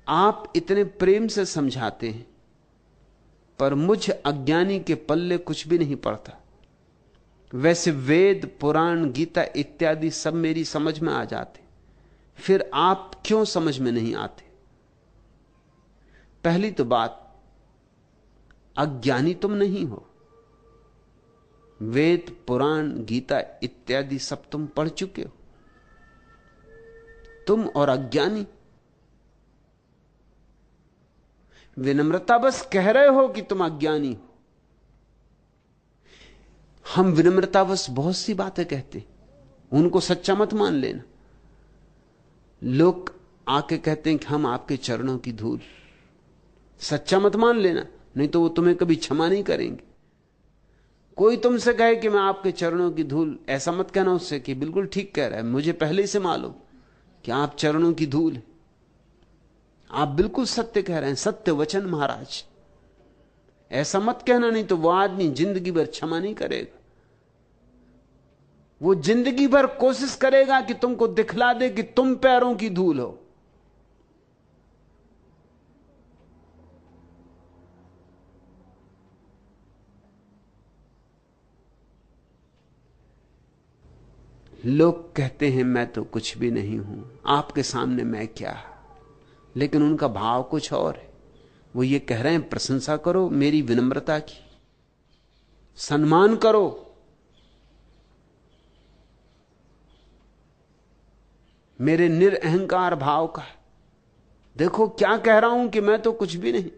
आप इतने प्रेम से समझाते हैं, पर मुझ अज्ञानी के पल्ले कुछ भी नहीं पड़ता। वैसे वेद, पुराण, गीता इत्यादि सब मेरी समझ में आ जाते, फिर आप क्यों समझ में नहीं आते? पहली तो बात, अज्ञानी तुम नहीं हो। वेद, पुराण, गीता इत्यादि सब तुम पढ़ चुके हो। तुम और अज्ञानी। विनम्रता बस कह रहे हो कि तुम अज्ञानी हो। हम विनम्रता बस बहुत सी बातें कहते, उनको सच्चा मत मान लेना। लोग आके कहते हैं कि हम आपके चरणों की धूल, सच्चा मत मान लेना, नहीं तो वो तुम्हें कभी क्षमा नहीं करेंगे। कोई तुमसे कहे कि मैं आपके चरणों की धूल, ऐसा मत कहना उससे कि बिल्कुल ठीक कह रहा है, मुझे पहले से मालूम कि आप चरणों की धूल हैं। आप बिल्कुल सत्य कह रहे हैं, सत्य वचन महाराज। ऐसा मत कहना, नहीं तो वो आदमी जिंदगी भर क्षमा नहीं करेगा। वो जिंदगी भर कोशिश करेगा कि तुमको दिखला दे कि तुम पैरों की धूल हो। लोग कहते हैं मैं तो कुछ भी नहीं हूं, आपके सामने मैं क्या, लेकिन उनका भाव कुछ और है। वो ये कह रहे हैं प्रशंसा करो मेरी विनम्रता की, सम्मान करो। मेरे निरअहंकार भाव का। देखो क्या कह रहा हूं कि मैं तो कुछ भी नहीं।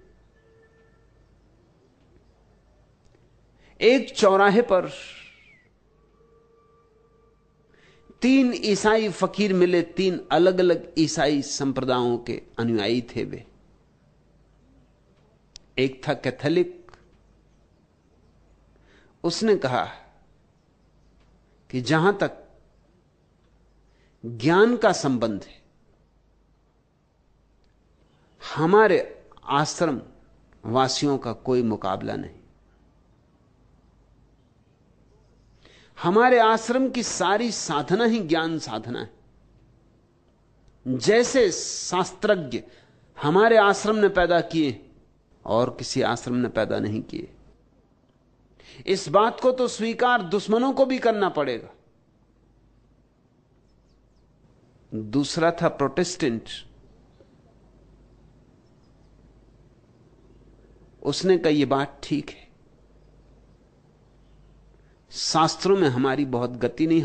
एक चौराहे पर 3 ईसाई फकीर मिले। 3 अलग अलग ईसाई संप्रदायों के अनुयायी थे वे। एक था कैथोलिक। उसने कहा कि जहां तक ज्ञान का संबंध है, हमारे आश्रम वासियों का कोई मुकाबला नहीं। हमारे आश्रम की सारी साधना ही ज्ञान साधना है। जैसे शास्त्रज्ञ हमारे आश्रम ने पैदा किए और किसी आश्रम ने पैदा नहीं किए। इस बात को तो स्वीकार दुश्मनों को भी करना पड़ेगा। दूसरा था प्रोटेस्टेंट। उसने कहा यह बात ठीक है, शास्त्रों में हमारी बहुत गति नहीं।